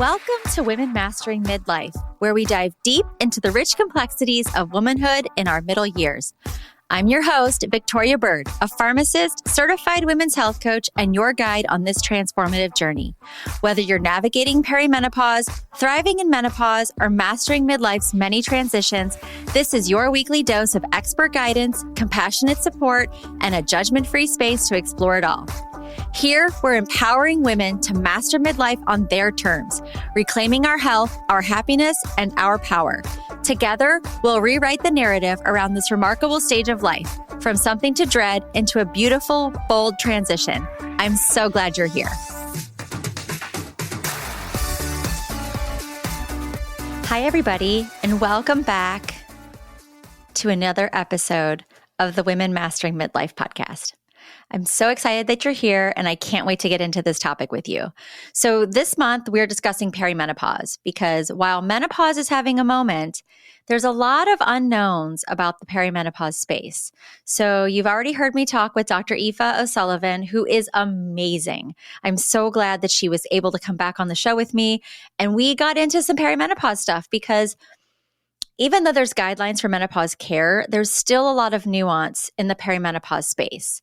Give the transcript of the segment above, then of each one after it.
Welcome to Women Mastering Midlife, where we dive deep into the rich complexities of womanhood in our middle years. I'm your host, Victoria Byrd, a pharmacist, certified women's health coach, and your guide on this transformative journey. Whether you're navigating perimenopause, thriving in menopause, or mastering midlife's many transitions, this is your weekly dose of expert guidance, compassionate support, and a judgment-free space to explore it all. Here, we're empowering women to master midlife on their terms, reclaiming our health, our happiness, and our power. Together, we'll rewrite the narrative around this remarkable stage of life, from something to dread into a beautiful, bold transition. I'm so glad you're here. Hi, everybody, and welcome back to another episode of the Women Mastering Midlife podcast. I'm so excited that you're here, and I can't wait to get into this topic with you. So this month, we're discussing perimenopause because while menopause is having a moment, there's a lot of unknowns about the perimenopause space. So you've already heard me talk with Dr. Aoife O'Sullivan, who is amazing. I'm so glad that she was able to come back on the show with me, and we got into some perimenopause stuff because even though there's guidelines for menopause care, there's still a lot of nuance in the perimenopause space.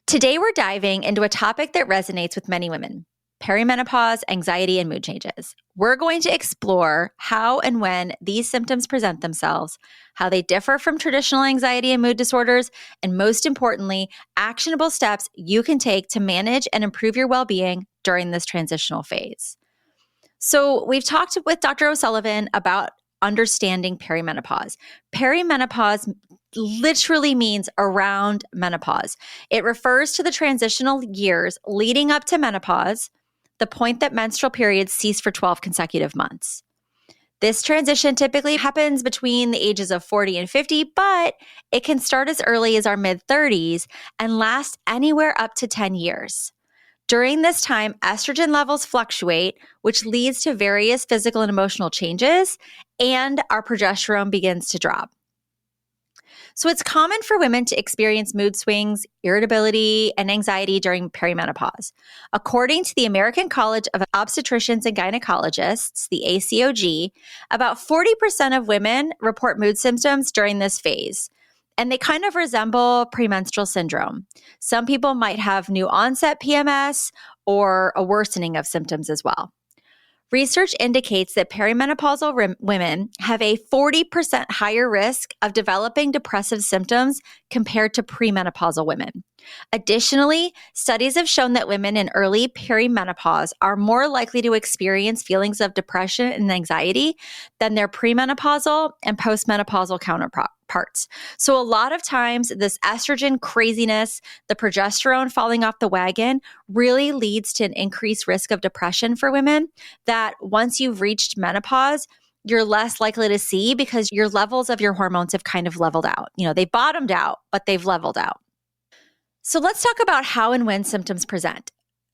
Today, we're diving into a topic that resonates with many women: perimenopause, anxiety, and mood changes. We're going to explore how and when these symptoms present themselves, how they differ from traditional anxiety and mood disorders, and most importantly, actionable steps you can take to manage and improve your well-being during this transitional phase. So we've talked with Dr. O'Sullivan about understanding perimenopause. Perimenopause literally means around menopause. It refers to the transitional years leading up to menopause, the point that menstrual periods cease for 12 consecutive months. This transition typically happens between the ages of 40 and 50, but it can start as early as our mid-30s and last anywhere up to 10 years. During this time, estrogen levels fluctuate, which leads to various physical and emotional changes, and our progesterone begins to drop. So it's common for women to experience mood swings, irritability, and anxiety during perimenopause. According to the American College of Obstetricians and Gynecologists, the ACOG, about 40% of women report mood symptoms during this phase, and they kind of resemble premenstrual syndrome. Some people might have new onset PMS or a worsening of symptoms as well. Research indicates that perimenopausal women have a 40% higher risk of developing depressive symptoms compared to premenopausal women. Additionally, studies have shown that women in early perimenopause are more likely to experience feelings of depression and anxiety than their premenopausal and postmenopausal counterparts. So a lot of times this estrogen craziness, the progesterone falling off the wagon, really leads to an increased risk of depression for women that once you've reached menopause, you're less likely to see because your levels of your hormones have kind of leveled out. You know, they bottomed out, but they've leveled out. So let's talk about how and when symptoms present.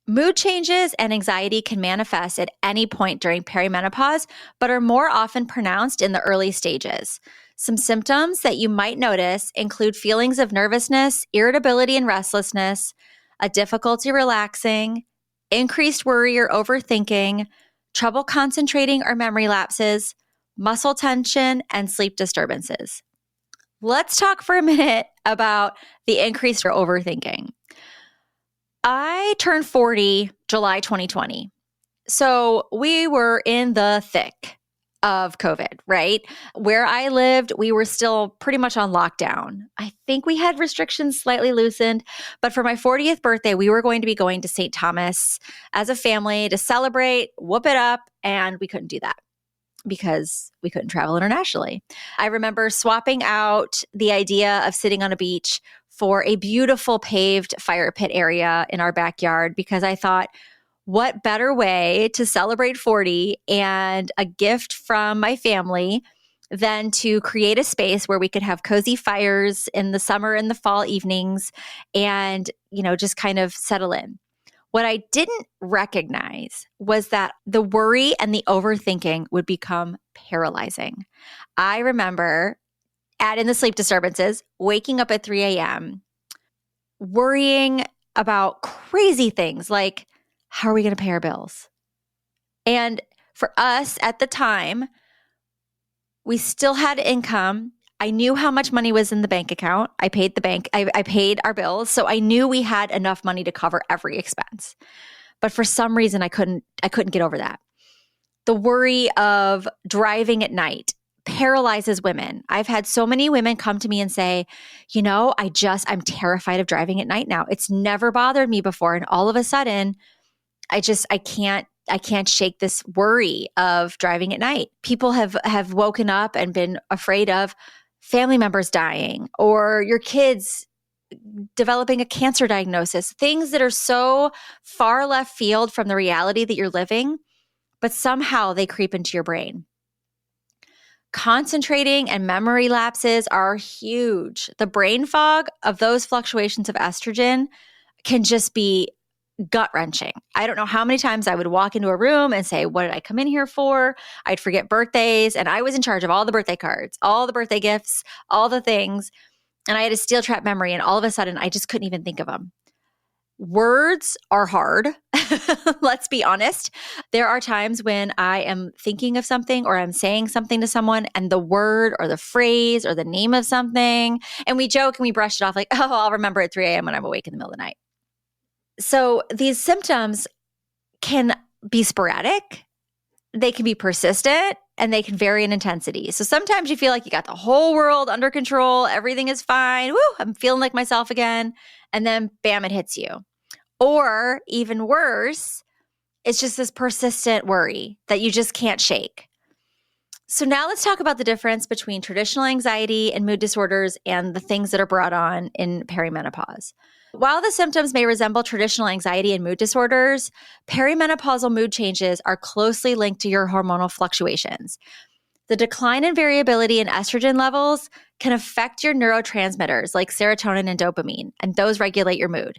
Mood changes and anxiety can manifest at any point during perimenopause, but are more often pronounced in the early stages. Some symptoms that you might notice include feelings of nervousness, irritability and restlessness, a difficulty relaxing, increased worry or overthinking, trouble concentrating or memory lapses, muscle tension, and sleep disturbances. Let's talk for a minute about the increased overthinking. I turned 40 July 2020. So we were in the thick of COVID, right? Where I lived, we were still pretty much on lockdown. I think we had restrictions slightly loosened, but for my 40th birthday, we were going to be going to St. Thomas as a family to celebrate, whoop it up, and we couldn't do that because we couldn't travel internationally. I remember swapping out the idea of sitting on a beach for a beautiful paved fire pit area in our backyard because I thought, what better way to celebrate 40 and a gift from my family than to create a space where we could have cozy fires in the summer and the fall evenings and, just kind of settle in. What I didn't recognize was that the worry and the overthinking would become paralyzing. I remember add in the sleep disturbances, waking up at 3 a.m., worrying about crazy things like, how are we going to pay our bills? And For us at the time, we still had income. I knew how much money was in the bank account. I paid the bank. I paid our bills. So I knew we had enough money to cover every expense. But for some reason, I couldn't get over that. The worry of driving at night paralyzes women. I've had so many women come to me and say, I'm terrified of driving at night now. It's never bothered me before. And all of a sudden, I can't shake this worry of driving at night. People have woken up and been afraid of family members dying or your kids developing a cancer diagnosis, things that are so far left field from the reality that you're living, but somehow they creep into your brain. Concentrating and memory lapses are huge. The brain fog of those fluctuations of estrogen can just be gut-wrenching. I don't know how many times I would walk into a room and say, what did I come in here for? I'd forget birthdays, and I was in charge of all the birthday cards, all the birthday gifts, all the things, and I had a steel trap memory, and all of a sudden, I just couldn't even think of them. Words are hard. Let's be honest. There are times when I am thinking of something or I'm saying something to someone and the word or the phrase or the name of something, and we joke and we brush it off like, oh, I'll remember at 3 a.m. when I'm awake in the middle of the night. So these symptoms can be sporadic, they can be persistent, and they can vary in intensity. So sometimes you feel like you got the whole world under control, everything is fine, woo, I'm feeling like myself again, and then bam, it hits you. Or even worse, it's just this persistent worry that you just can't shake. So now let's talk about the difference between traditional anxiety and mood disorders and the things that are brought on in perimenopause. While the symptoms may resemble traditional anxiety and mood disorders, perimenopausal mood changes are closely linked to your hormonal fluctuations. The decline in variability in estrogen levels can affect your neurotransmitters like serotonin and dopamine, and those regulate your mood.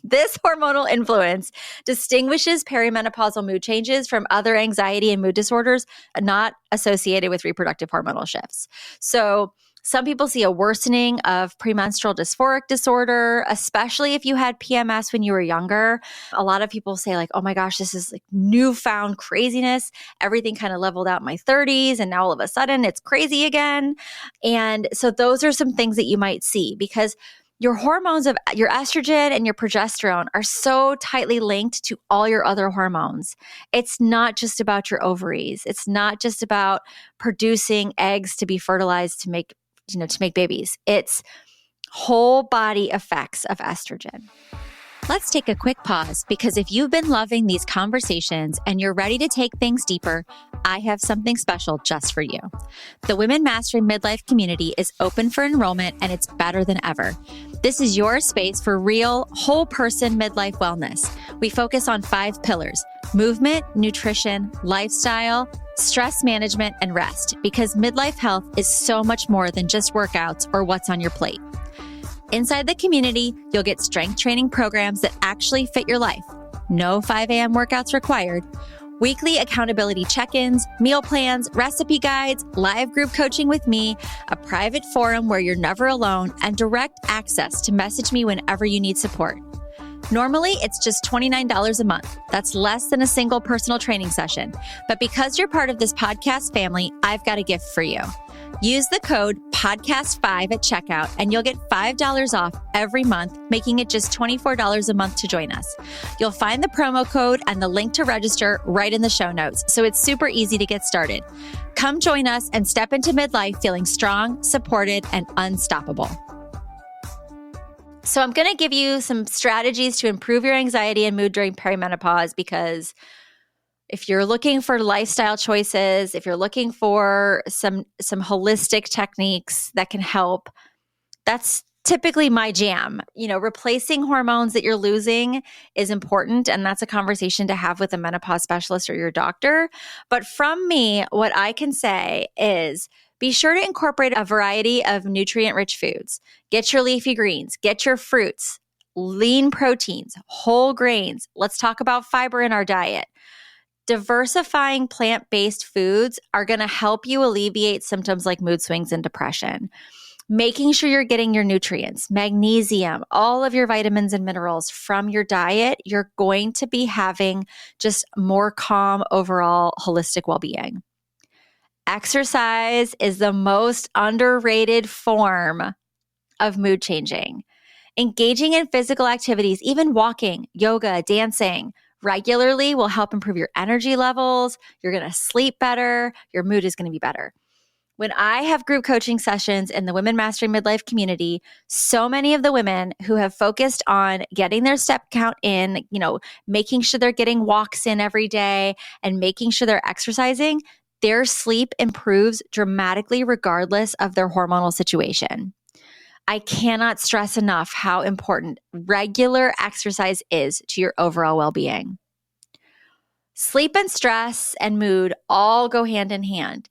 This hormonal influence distinguishes perimenopausal mood changes from other anxiety and mood disorders not associated with reproductive hormonal shifts. So some people see a worsening of premenstrual dysphoric disorder, especially if you had PMS when you were younger. A lot of people say like, oh my gosh, this is like newfound craziness. Everything kind of leveled out in my 30s and now all of a sudden it's crazy again. And so those are some things that you might see because your hormones of your estrogen and your progesterone are so tightly linked to all your other hormones. It's not just about your ovaries. It's not just about producing eggs to be fertilized to make babies. It's whole body effects of estrogen. Let's take a quick pause because if you've been loving these conversations and you're ready to take things deeper, I have something special just for you. The Women Mastering Midlife community is open for enrollment and it's better than ever. This is your space for real, whole person midlife wellness. We focus on 5 pillars: movement, nutrition, lifestyle, stress management, and rest, because midlife health is so much more than just workouts or what's on your plate. Inside the community, you'll get strength training programs that actually fit your life. No 5 a.m. workouts required. Weekly accountability check-ins, meal plans, recipe guides, live group coaching with me, a private forum where you're never alone, and direct access to message me whenever you need support. Normally, it's just $29 a month. That's less than a single personal training session. But because you're part of this podcast family, I've got a gift for you. Use the code PODCAST5 at checkout and you'll get $5 off every month, making it just $24 a month to join us. You'll find the promo code and the link to register right in the show notes, so it's super easy to get started. Come join us and step into midlife feeling strong, supported, and unstoppable. So I'm going to give you some strategies to improve your anxiety and mood during perimenopause, because if you're looking for lifestyle choices, if you're looking for some holistic techniques that can help, that's typically my jam. Replacing hormones that you're losing is important, and that's a conversation to have with a menopause specialist or your doctor. But from me, what I can say is be sure to incorporate a variety of nutrient-rich foods. Get your leafy greens, get your fruits, lean proteins, whole grains. Let's talk about fiber in our diet. Diversifying plant-based foods are going to help you alleviate symptoms like mood swings and depression. Making sure you're getting your nutrients, magnesium, all of your vitamins and minerals from your diet, you're going to be having just more calm overall holistic well-being. Exercise is the most underrated form of mood changing. Engaging in physical activities, even walking, yoga, dancing regularly will help improve your energy levels. You're going to sleep better. Your mood is going to be better. When I have group coaching sessions in the Women Mastering Midlife community, so many of the women who have focused on getting their step count in, making sure they're getting walks in every day and making sure they're exercising, their sleep improves dramatically regardless of their hormonal situation. I cannot stress enough how important regular exercise is to your overall well-being. Sleep and stress and mood all go hand in hand.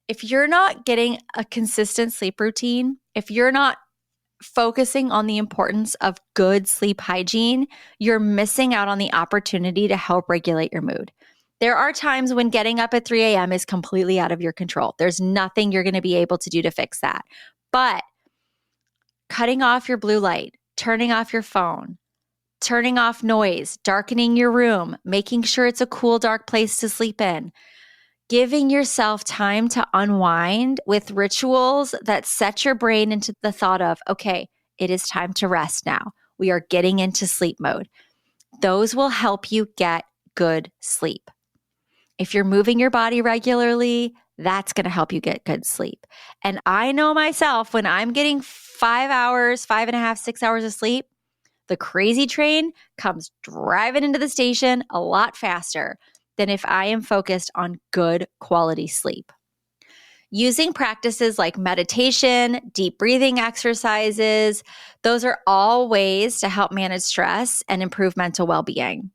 If you're not getting a consistent sleep routine, if you're not focusing on the importance of good sleep hygiene, you're missing out on the opportunity to help regulate your mood. There are times when getting up at 3 a.m. is completely out of your control. There's nothing you're going to be able to do to fix that. But cutting off your blue light, turning off your phone, turning off noise, darkening your room, making sure it's a cool, dark place to sleep in, giving yourself time to unwind with rituals that set your brain into the thought of, okay, it is time to rest now. We are getting into sleep mode. Those will help you get good sleep. If you're moving your body regularly, that's going to help you get good sleep. And I know myself, when I'm getting 5 hours, 5.5, 6 hours of sleep, the crazy train comes driving into the station a lot faster than if I am focused on good quality sleep. Using practices like meditation, deep breathing exercises, those are all ways to help manage stress and improve mental well-being.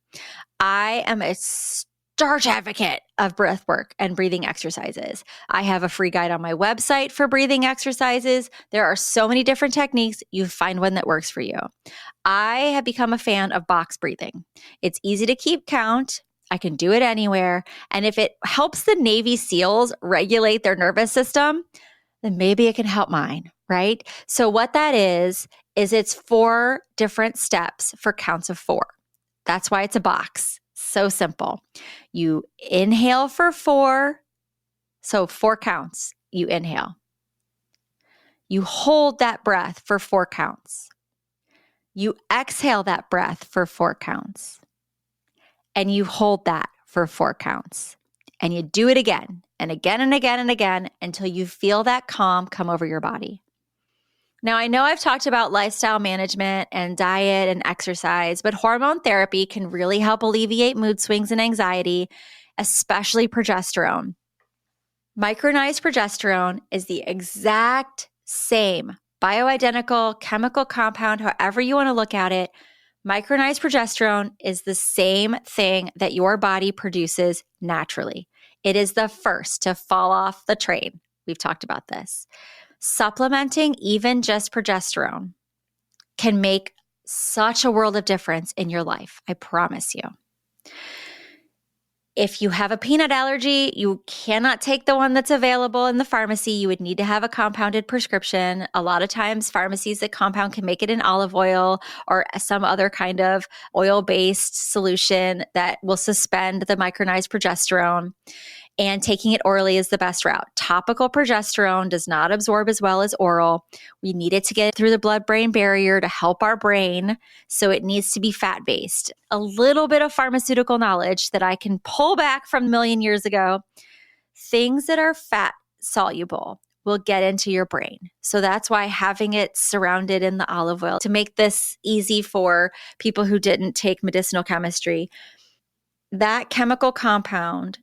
I am a starch advocate of breath work and breathing exercises. I have a free guide on my website for breathing exercises. There are so many different techniques. You find one that works for you. I have become a fan of box breathing. It's easy to keep count. I can do it anywhere. And if it helps the Navy SEALs regulate their nervous system, then maybe it can help mine, right? So what that is it's 4 different steps for counts of 4. That's why it's a box. So simple. You inhale for 4. So 4 counts. You inhale. You hold that breath for 4 counts. You exhale that breath for 4 counts. And you hold that for 4 counts. And you do it again and again and again and again until you feel that calm come over your body. Now, I know I've talked about lifestyle management and diet and exercise, but hormone therapy can really help alleviate mood swings and anxiety, especially progesterone. Micronized progesterone is the exact same bioidentical chemical compound, however you want to look at it. Micronized progesterone is the same thing that your body produces naturally. It is the first to fall off the train. We've talked about this. Supplementing even just progesterone can make such a world of difference in your life. I promise you. If you have a peanut allergy, you cannot take the one that's available in the pharmacy. You would need to have a compounded prescription. A lot of times, pharmacies that compound can make it in olive oil or some other kind of oil-based solution that will suspend the micronized progesterone. And taking it orally is the best route. Topical progesterone does not absorb as well as oral. We need it to get through the blood-brain barrier to help our brain, so it needs to be fat-based. A little bit of pharmaceutical knowledge that I can pull back from a million years ago. Things that are fat-soluble will get into your brain. So that's why having it surrounded in the olive oil, to make this easy for people who didn't take medicinal chemistry, that chemical compound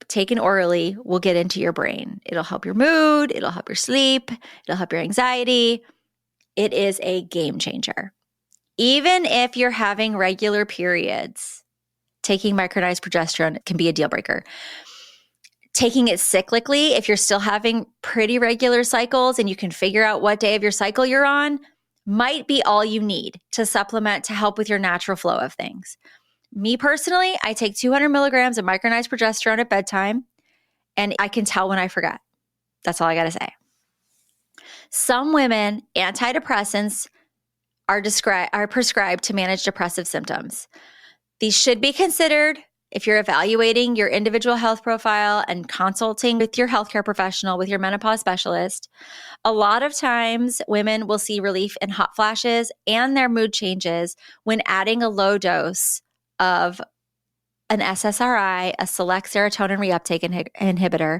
taken orally will get into your brain. It'll help your mood. It'll help your sleep. It'll help your anxiety. It is a game changer. Even if you're having regular periods, taking micronized progesterone can be a deal breaker. Taking it cyclically, if you're still having pretty regular cycles and you can figure out what day of your cycle you're on, might be all you need to supplement to help with your natural flow of things. Me personally, I take 200 milligrams of micronized progesterone at bedtime, and I can tell when I forget. That's all I got to say. Some women, antidepressants are prescribed to manage depressive symptoms. These should be considered if you're evaluating your individual health profile and consulting with your healthcare professional, with your menopause specialist. A lot of times, women will see relief in hot flashes and their mood changes when adding a low dose of an SSRI, a select serotonin reuptake inhibitor.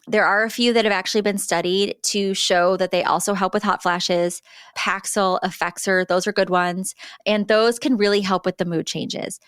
There are a few that have actually been studied to show that they also help with hot flashes. Paxil, Effexor, those are good ones. And those can really help with the mood changes.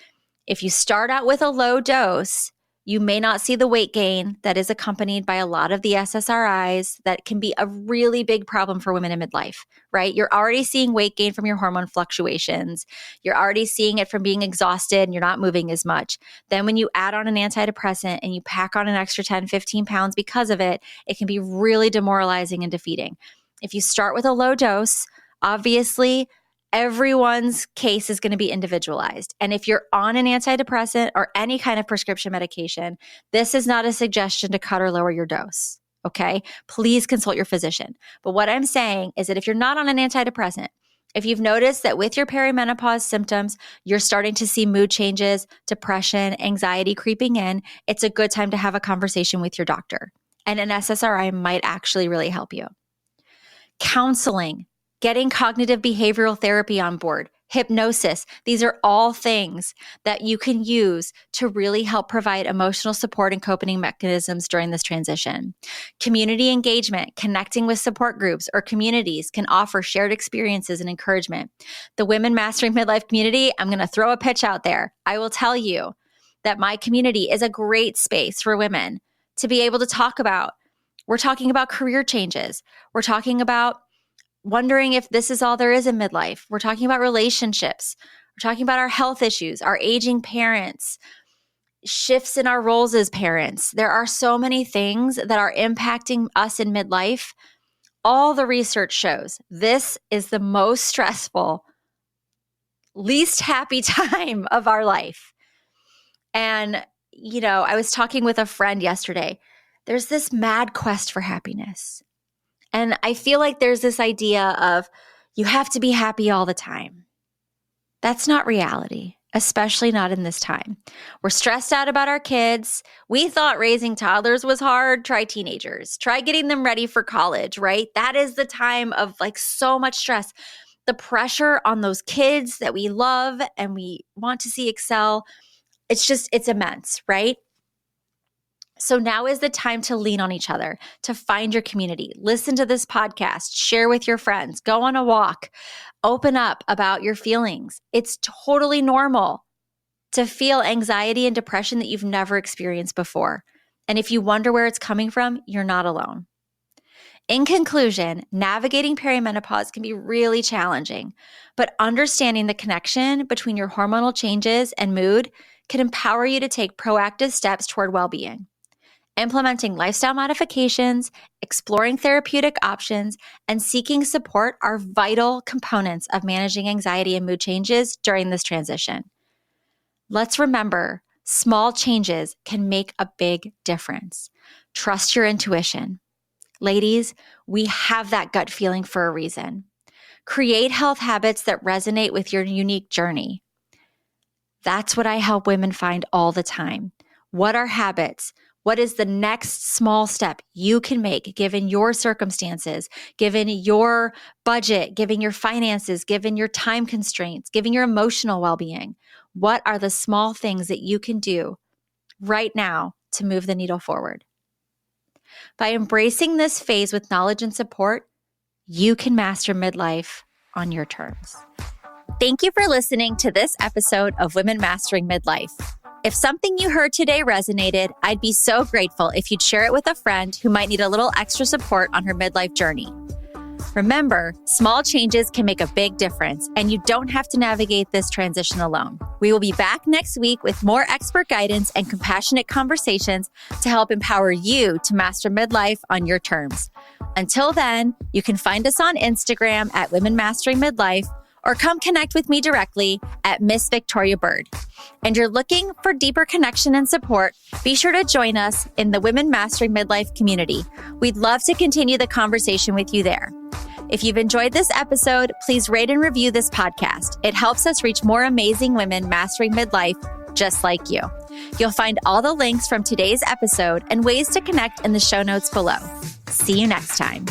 If you start out with a low dose, you may not see the weight gain that is accompanied by a lot of the SSRIs that can be a really big problem for women in midlife, right? You're already seeing weight gain from your hormone fluctuations. You're already seeing it from being exhausted and you're not moving as much. Then when you add on an antidepressant and you pack on an extra 10, 15 pounds because of it, it can be really demoralizing and defeating. If you start with a low dose, obviously, everyone's case is going to be individualized. And if you're on an antidepressant or any kind of prescription medication, this is not a suggestion to cut or lower your dose, okay? Please consult your physician. But what I'm saying is that if you're not on an antidepressant, if you've noticed that with your perimenopause symptoms, you're starting to see mood changes, depression, anxiety creeping in, it's a good time to have a conversation with your doctor. And an SSRI might actually really help you. Counseling, getting cognitive behavioral therapy on board, hypnosis. These are all things that you can use to really help provide emotional support and coping mechanisms during this transition. Community engagement, connecting with support groups or communities can offer shared experiences and encouragement. The Women Mastering Midlife community, I'm going to throw a pitch out there. I will tell you that my community is a great space for women to be able to talk about. We're talking about career changes. We're talking about wondering if this is all there is in midlife. We're talking about relationships. We're talking about our health issues, our aging parents, shifts in our roles as parents. There are so many things that are impacting us in midlife. All the research shows this is the most stressful, least happy time of our life. And, I was talking with a friend yesterday. There's this mad quest for happiness. And I feel like there's this idea of you have to be happy all the time. That's not reality, especially not in this time. We're stressed out about our kids. We thought raising toddlers was hard. Try teenagers. Try getting them ready for college, right? That is the time of so much stress. The pressure on those kids that we love and we want to see excel, it's immense, right? So now is the time to lean on each other, to find your community, listen to this podcast, share with your friends, go on a walk, open up about your feelings. It's totally normal to feel anxiety and depression that you've never experienced before. And if you wonder where it's coming from, you're not alone. In conclusion, navigating perimenopause can be really challenging, but understanding the connection between your hormonal changes and mood can empower you to take proactive steps toward well-being. Implementing lifestyle modifications, exploring therapeutic options, and seeking support are vital components of managing anxiety and mood changes during this transition. Let's remember, small changes can make a big difference. Trust your intuition. Ladies, we have that gut feeling for a reason. Create health habits that resonate with your unique journey. That's what I help women find all the time. What are habits? What is the next small step you can make given your circumstances, given your budget, given your finances, given your time constraints, given your emotional well-being? What are the small things that you can do right now to move the needle forward? By embracing this phase with knowledge and support, you can master midlife on your terms. Thank you for listening to this episode of Women Mastering Midlife. If something you heard today resonated, I'd be so grateful if you'd share it with a friend who might need a little extra support on her midlife journey. Remember, small changes can make a big difference, and you don't have to navigate this transition alone. We will be back next week with more expert guidance and compassionate conversations to help empower you to master midlife on your terms. Until then, you can find us on Instagram at Women Mastering Midlife, or come connect with me directly at Miss Victoria Byrd. And you're looking for deeper connection and support, be sure to join us in the Women Mastering Midlife community. We'd love to continue the conversation with you there. If you've enjoyed this episode, please rate and review this podcast. It helps us reach more amazing women mastering midlife just like you. You'll find all the links from today's episode and ways to connect in the show notes below. See you next time.